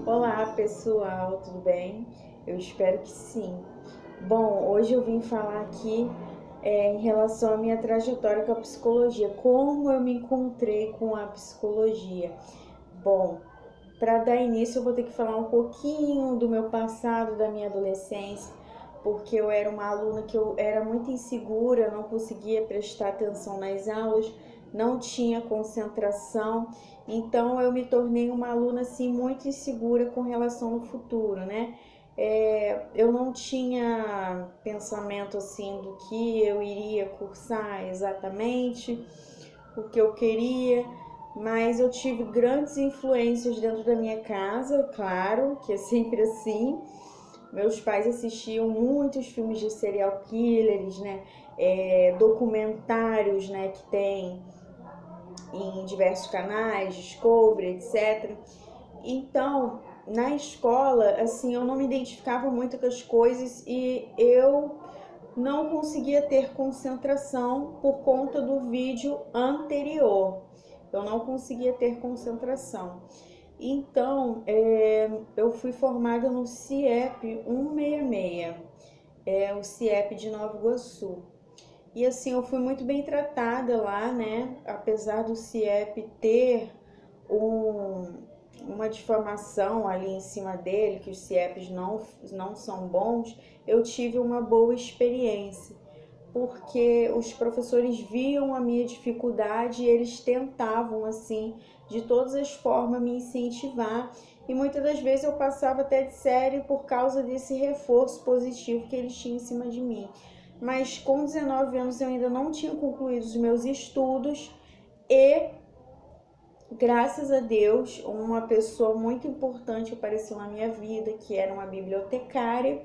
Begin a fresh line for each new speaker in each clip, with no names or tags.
Olá pessoal, tudo bem? Eu espero que sim. Bom, hoje eu vim falar aqui em relação à minha trajetória com a psicologia, como eu me encontrei com a psicologia. Bom, para dar início eu vou ter que falar um pouquinho do meu passado, da minha adolescência, porque eu era uma aluna que eu era muito insegura, não conseguia prestar atenção nas aulas, não tinha concentração, então eu me tornei uma aluna assim muito insegura com relação ao futuro, né? Eu não tinha pensamento assim do que eu iria cursar exatamente, o que eu queria, mas eu tive grandes influências dentro da minha casa, claro, que é sempre assim. Meus pais assistiam muitos filmes de serial killers, né? Documentários, né, que tem em diversos canais, Discovery, etc. Então, na escola, assim, eu não me identificava muito com as coisas e eu não conseguia ter concentração por conta do vídeo anterior. Eu não conseguia ter concentração. Então, eu fui formada no CIEP 166, o CIEP de Nova Iguaçu. E assim, eu fui muito bem tratada lá, né? Apesar do CIEP ter uma difamação ali em cima dele, que os CIEPs não são bons, eu tive uma boa experiência, porque os professores viam a minha dificuldade e eles tentavam, assim, de todas as formas me incentivar. E muitas das vezes eu passava até de série por causa desse reforço positivo que eles tinham em cima de mim. Mas com 19 anos eu ainda não tinha concluído os meus estudos e, graças a Deus, uma pessoa muito importante apareceu na minha vida, que era uma bibliotecária,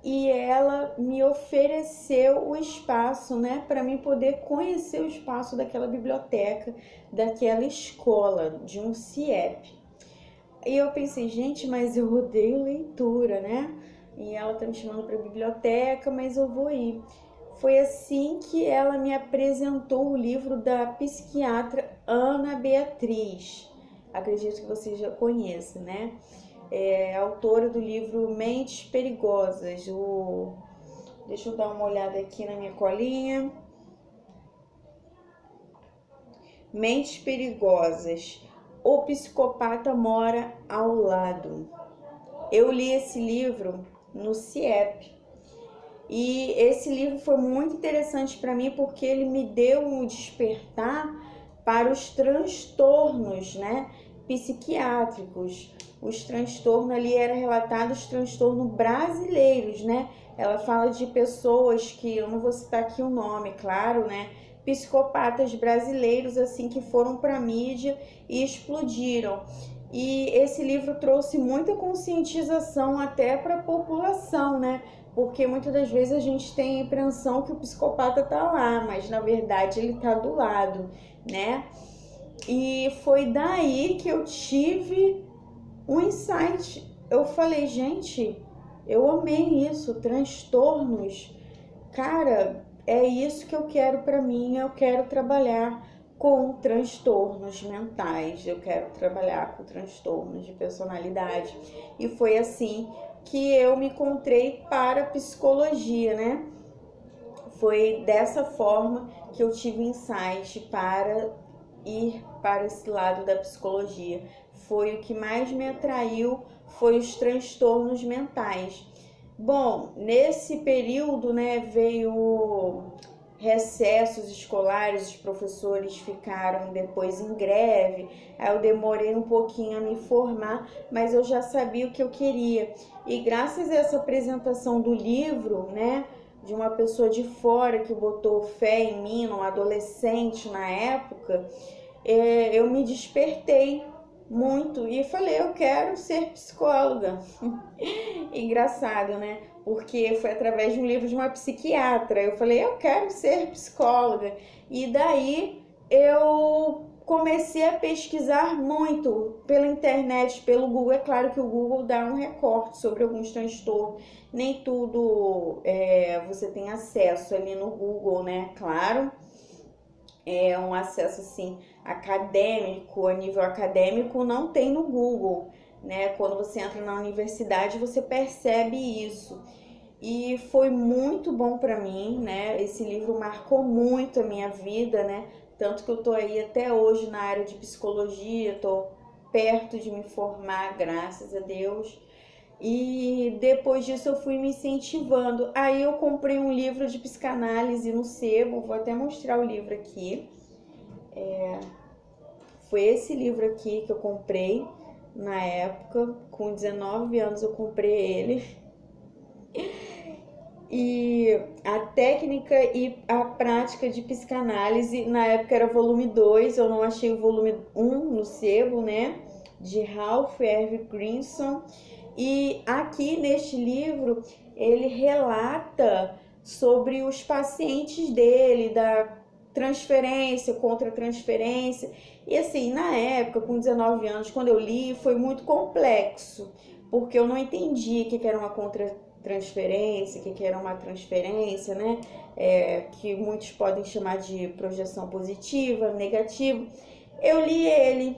e ela me ofereceu o espaço, né, para mim poder conhecer o espaço daquela biblioteca, daquela escola, de um CIEP. E eu pensei, gente, mas eu odeio leitura, né? E ela tá me chamando para a biblioteca, mas eu vou ir. Foi assim que ela me apresentou o livro da psiquiatra Ana Beatriz. Acredito que você já conheça, né? Autora do livro Mentes Perigosas. Deixa eu dar uma olhada aqui na minha colinha. Mentes Perigosas. O psicopata mora ao lado. Eu li esse livro no CIEP. E esse livro foi muito interessante para mim porque ele me deu um despertar para os transtornos, né, psiquiátricos. Os transtornos ali era relatado os transtornos brasileiros, né? Ela fala de pessoas que eu não vou citar aqui o nome, claro, né? Psicopatas brasileiros assim que foram para a mídia e explodiram. E esse livro trouxe muita conscientização até para a população, né? Porque muitas das vezes a gente tem a impressão que o psicopata tá lá, mas na verdade ele tá do lado, né? E foi daí que eu tive um insight. Eu falei, gente, eu amei isso, transtornos. Cara, é isso que eu quero para mim, eu quero trabalhar com transtornos mentais, eu quero trabalhar com transtornos de personalidade. E foi assim que eu me encontrei para a psicologia, né? Foi dessa forma que eu tive insight para ir para esse lado da psicologia. Foi o que mais me atraiu, foi os transtornos mentais. Bom, nesse período, né, veio recessos escolares, os professores ficaram depois em greve, aí eu demorei um pouquinho a me formar, mas eu já sabia o que eu queria. E graças a essa apresentação do livro, né, de uma pessoa de fora que botou fé em mim, num adolescente na época, eu me despertei muito e falei, eu quero ser psicóloga. Engraçado, né? Porque foi através de um livro de uma psiquiatra. Eu falei, eu quero ser psicóloga. E daí eu comecei a pesquisar muito pela internet, pelo Google. É claro que o Google dá um recorte sobre alguns transtornos. Nem tudo você tem acesso ali no Google, né? Claro. É um acesso assim acadêmico, a nível acadêmico, não tem no Google, né? Quando você entra na universidade, você percebe isso. E foi muito bom para mim, né? Esse livro marcou muito a minha vida, né? Tanto que eu tô aí até hoje na área de psicologia, tô perto de me formar, graças a Deus. E depois disso eu fui me incentivando. Aí eu comprei um livro de psicanálise no sebo, vou até mostrar o livro aqui. Foi esse livro aqui que eu comprei na época, com 19 anos eu comprei ele. E a técnica e a prática de psicanálise, na época era volume 2, eu não achei o volume 1 no sebo, né? De Ralph R. Grinson. E aqui neste livro ele relata sobre os pacientes dele, da transferência, contra-transferência. E assim, na época, com 19 anos, quando eu li, foi muito complexo, porque eu não entendia o que era uma contra-transferência, o que era uma transferência, né? Que muitos podem chamar de projeção positiva, negativa. Eu li ele.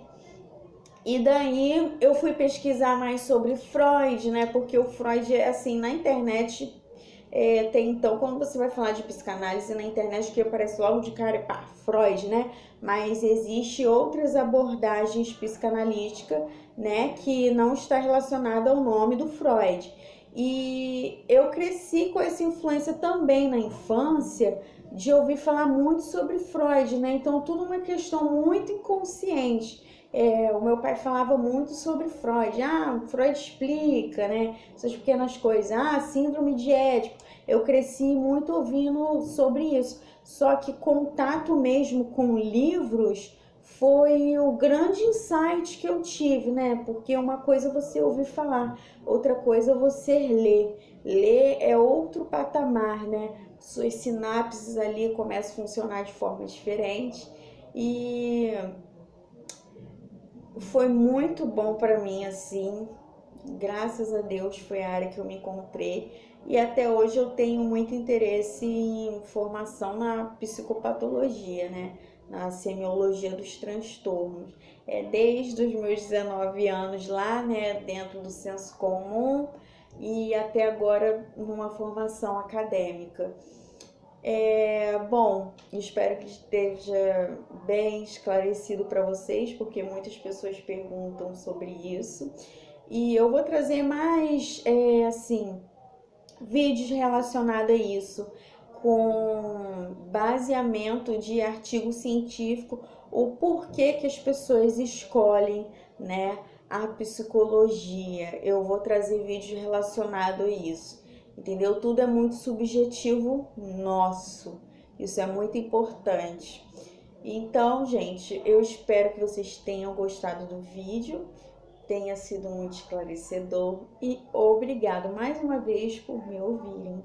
E daí eu fui pesquisar mais sobre Freud, né? Porque o Freud, assim, na internet, tem então, quando você vai falar de psicanálise na internet, que aparece logo de cara, pá, Freud, né? Mas existe outras abordagens psicanalísticas, né? Que não está relacionada ao nome do Freud. E eu cresci com essa influência também na infância, de ouvir falar muito sobre Freud, né? Então, tudo uma questão muito inconsciente. O meu pai falava muito sobre Freud. Freud explica, né? Essas pequenas coisas. Síndrome de Édipo. Eu cresci muito ouvindo sobre isso. Só que contato mesmo com livros foi o grande insight que eu tive, né? Porque uma coisa é você ouvir falar, outra coisa é você ler. Ler é outro patamar, né? Suas sinapses ali começam a funcionar de forma diferente. E foi muito bom para mim, assim, graças a Deus foi a área que eu me encontrei e até hoje eu tenho muito interesse em formação na psicopatologia, né? Na semiologia dos transtornos. Desde os meus 19 anos lá, né, dentro do senso comum e até agora numa formação acadêmica. Bom, espero que esteja bem esclarecido para vocês, porque muitas pessoas perguntam sobre isso. E eu vou trazer mais, vídeos relacionados a isso, com baseamento de artigo científico, o porquê que as pessoas escolhem, né, a psicologia. Eu vou trazer vídeos relacionados a isso. Entendeu? Tudo é muito subjetivo nosso. Isso é muito importante. Então, gente, eu espero que vocês tenham gostado do vídeo, tenha sido muito esclarecedor e obrigado mais uma vez por me ouvirem.